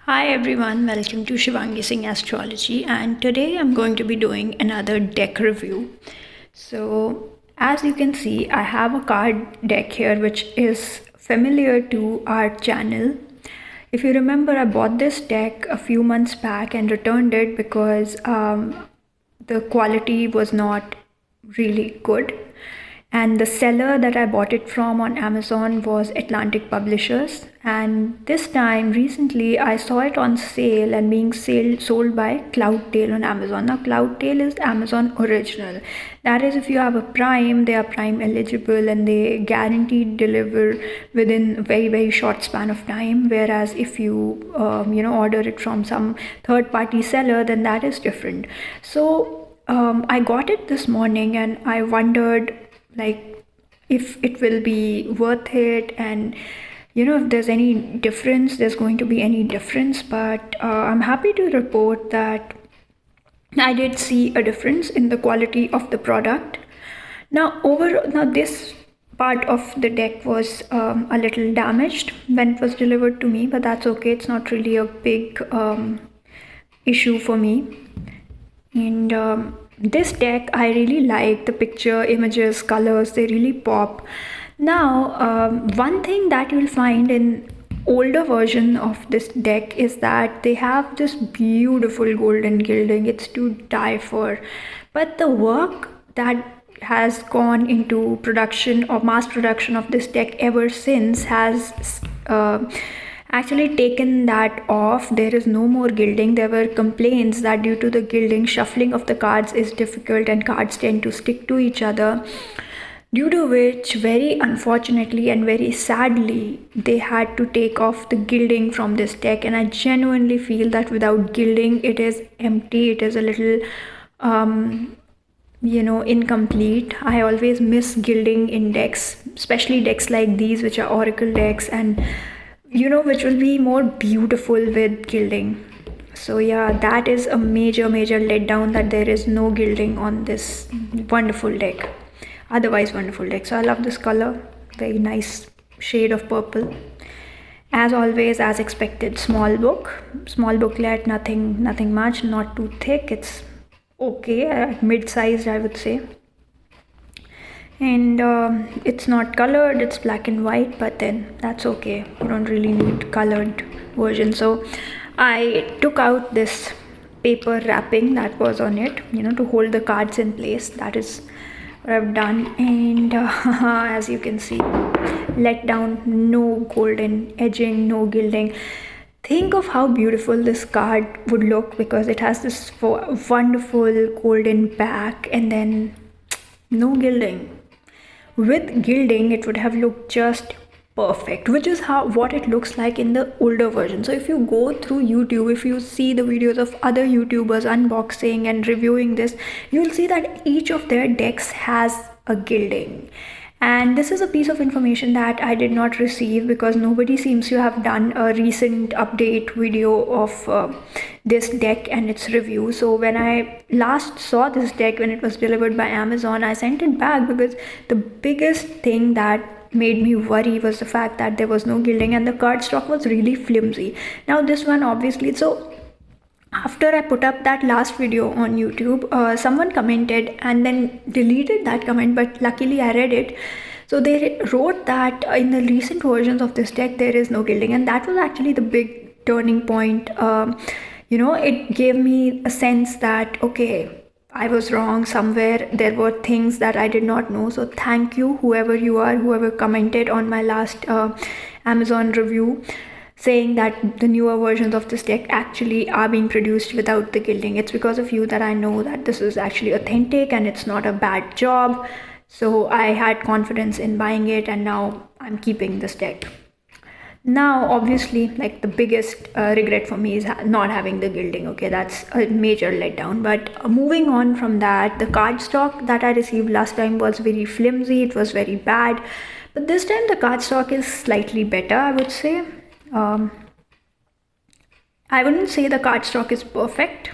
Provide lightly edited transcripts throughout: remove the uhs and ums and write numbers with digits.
Hi everyone, welcome to Shivangi Singh Astrology, and today I'm going to be doing another deck review. So, as you can see, I have a card deck here which is familiar to our channel. If you remember, I bought this deck a few months back and returned it because the quality was not really good, and the seller that I bought it from on Amazon was Atlantic Publishers. And this time recently I saw it on sale and being sold by Cloudtail on Amazon. Now Cloudtail is Amazon original. That is, if you have a Prime, they are Prime eligible and they guaranteed deliver within a very short span of time. Whereas if you order it from some third party seller, then that is different. So I got it this morning and I wondered like if it will be worth it, and if there's any difference, there's going to be any difference. But I'm happy to report that I did see a difference in the quality of the product. Now this part of the deck was a little damaged when it was delivered to me, but that's okay. It's not really a big issue for me. And this deck, I really like the picture, images, colors, they really pop. Now, one thing that you'll find in older version of this deck is that they have this beautiful golden gilding. It's to die for. But the work that has gone into production or mass production of this deck ever since has actually taken that off. There is no more gilding. There were complaints that due to the gilding, shuffling of the cards is difficult and cards tend to stick to each other, due to which, very unfortunately and very sadly, they had to take off the gilding from this deck. And I genuinely feel that without gilding, it is empty. It is a little incomplete. I always miss gilding in decks, especially decks like these, which are oracle decks, and which will be more beautiful with gilding. So yeah, that is a major letdown that there is no gilding on this wonderful deck, otherwise wonderful deck. So I love this color, very nice shade of purple. As always, as expected, small booklet, nothing much, not too thick. It's okay, mid-sized I would say. And it's not colored, it's black and white, but then that's okay. You don't really need colored version. So I took out this paper wrapping that was on it, to hold the cards in place. That is what I've done. And as you can see, let down, no golden edging, no gilding. Think of how beautiful this card would look, because it has this wonderful golden back and then no gilding. With gilding, it would have looked just perfect, which is what it looks like in the older version. So if you go through YouTube, if you see the videos of other YouTubers unboxing and reviewing this, you'll see that each of their decks has a gilding. And this is a piece of information that I did not receive because nobody seems to have done a recent update video of this deck and its review. So when I last saw this deck when it was delivered by Amazon, I sent it back because the biggest thing that made me worry was the fact that there was no gilding and the cardstock was really flimsy. Now this one, obviously, so after I put up that last video on YouTube, someone commented and then deleted that comment, but luckily I read it. So they wrote that in the recent versions of this deck there is no gilding, and that was actually the big turning point. It gave me a sense that okay, I was wrong somewhere. There were things that I did not know. So thank you, whoever you are, whoever commented on my last Amazon review, saying that the newer versions of this deck actually are being produced without the gilding. It's because of you that I know that this is actually authentic and it's not a bad job. So I had confidence in buying it, and now I'm keeping this deck. Now obviously, like, the biggest regret for me is not having the gilding. Okay, that's a major letdown. But moving on from that, the cardstock that I received last time was very flimsy. It was very bad, but this time the cardstock is slightly better, I would say. I wouldn't say the cardstock is perfect,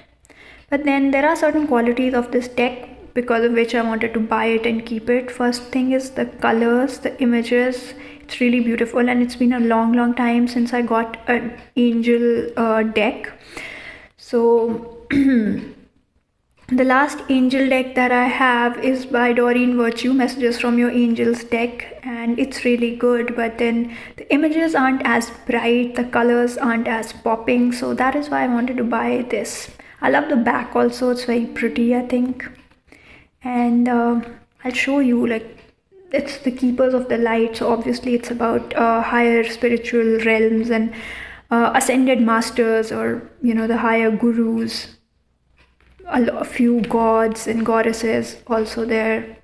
but then there are certain qualities of this deck because of which I wanted to buy it and keep it. First thing is the colors, the images. It's really beautiful, and it's been a long time since I got an angel deck. So the last angel deck that I have is by Doreen Virtue, Messages from Your Angels deck, and it's really good, but then the images aren't as bright, the colors aren't as popping, so that is why I wanted to buy this. I love the back also, it's very pretty, I think. And I'll show you, like, it's the Keepers of the Light, so obviously it's about higher spiritual realms and ascended masters, or the higher gurus. A few gods and goddesses also there.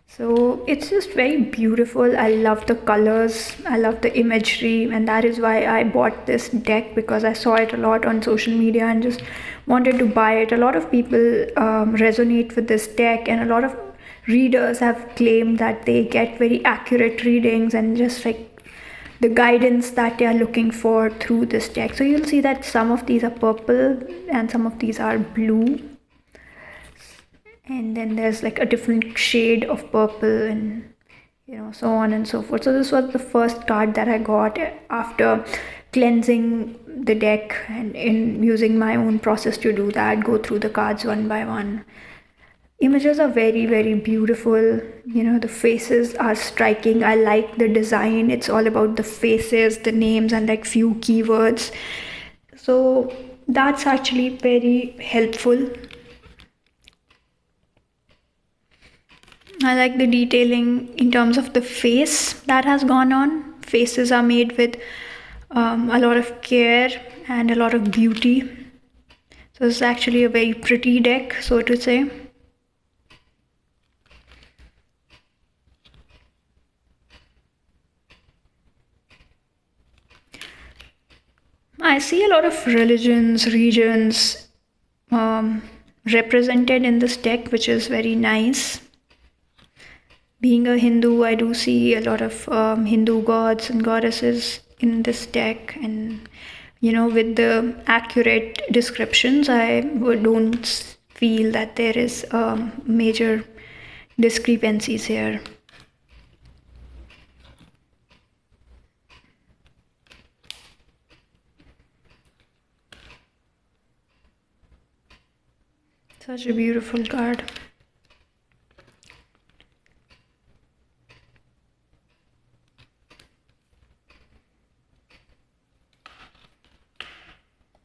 So it's just very beautiful. I love the colors, I love the imagery, and that is why I bought this deck, because I saw it a lot on social media and just wanted to buy it. A lot of people resonate with this deck, and a lot of readers have claimed that they get very accurate readings and just like the guidance that they are looking for through this deck. So you'll see that some of these are purple and some of these are blue, and then there's like a different shade of purple, and so on and so forth. So this was the first card that I got after cleansing the deck, and in using my own process to do that, go through the cards one by one. Images are very beautiful. The faces are striking. I like the design. It's all about the faces, the names, and like few keywords. So that's actually very helpful. I like the detailing in terms of the face that has gone on. Faces are made with a lot of care and a lot of beauty. So it's actually a very pretty deck, so to say. I see a lot of religions, regions represented in this deck, which is very nice. Being a Hindu, I do see a lot of Hindu gods and goddesses in this deck, and with the accurate descriptions, I don't feel that there is major discrepancies here. Such a beautiful card.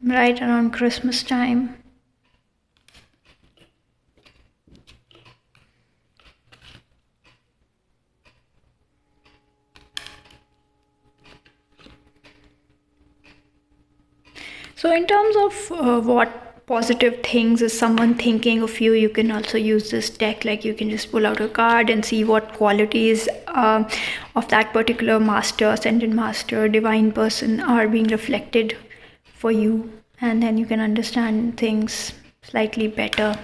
Right around Christmas time. So in terms of what positive things is someone thinking of you, you can also use this deck. Like, you can just pull out a card and see what qualities of that particular master, ascended master, divine person are being reflected for you, and then you can understand things slightly better.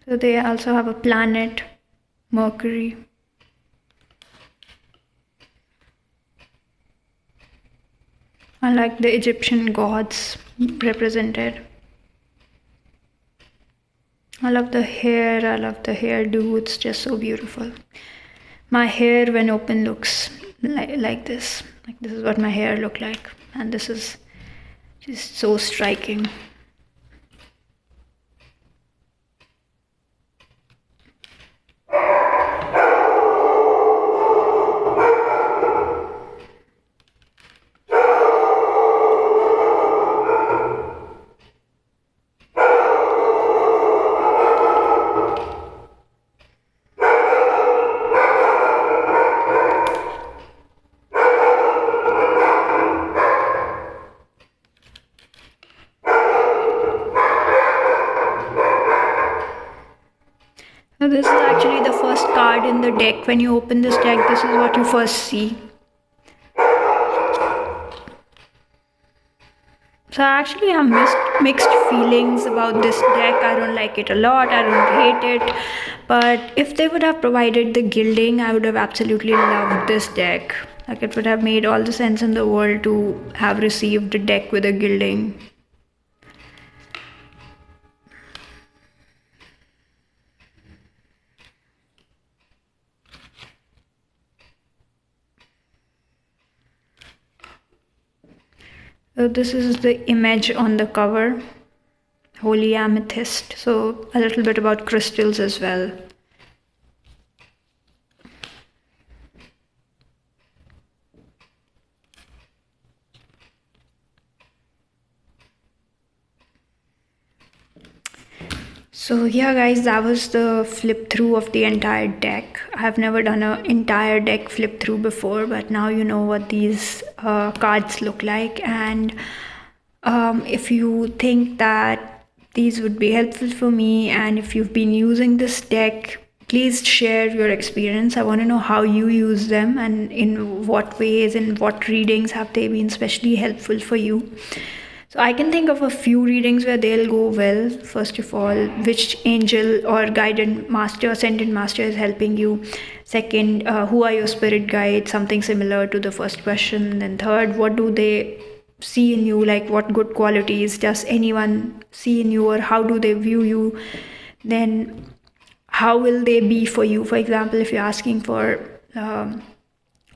So they also have a planet, Mercury. I like the Egyptian gods represented. I love the hair, I love the hairdo, it's just so beautiful. My hair when open looks like this. Like, this is what my hair look like, and this is just so striking. Now this is actually the first card in the deck. When you open this deck, this is what you first see. So I actually have mixed feelings about this deck. I don't like it a lot, I don't hate it. But if they would have provided the gilding, I would have absolutely loved this deck. Like, it would have made all the sense in the world to have received a deck with a gilding. So this is the image on the cover, Holy Amethyst. So a little bit about crystals as well. So yeah guys, that was the flip through of the entire deck. I have never done an entire deck flip through before, but now you know what these cards look like. And if you think that these would be helpful for me, and if you've been using this deck, please share your experience. I want to know how you use them and in what ways and what readings have they been especially helpful for you. So I can think of a few readings where they'll go well. First of all, which angel or guided master, ascended master is helping you. Second, who are your spirit guides? Something similar to the first question. Then third, what do they see in you? Like, what good qualities does anyone see in you, or how do they view you? Then how will they be for you? For example, if you're asking for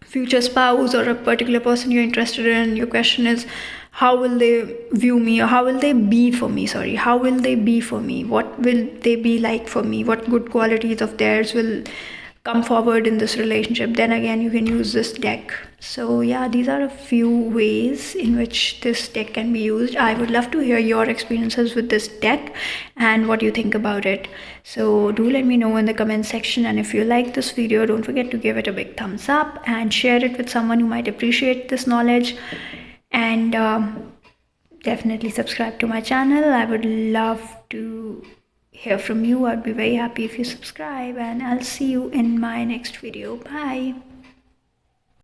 future spouse or a particular person you're interested in, your question is, how will they view me, or how will they be for me? How will they be for me? What will they be like for me? What good qualities of theirs will come forward in this relationship? Then again, you can use this deck. So yeah, these are a few ways in which this deck can be used. I would love to hear your experiences with this deck and what you think about it. So do let me know in the comment section, and if you like this video, don't forget to give it a big thumbs up and share it with someone who might appreciate this knowledge. And definitely subscribe to my channel. I would love to hear from you. I'd be very happy if you subscribe, and I'll see you in my next video. Bye.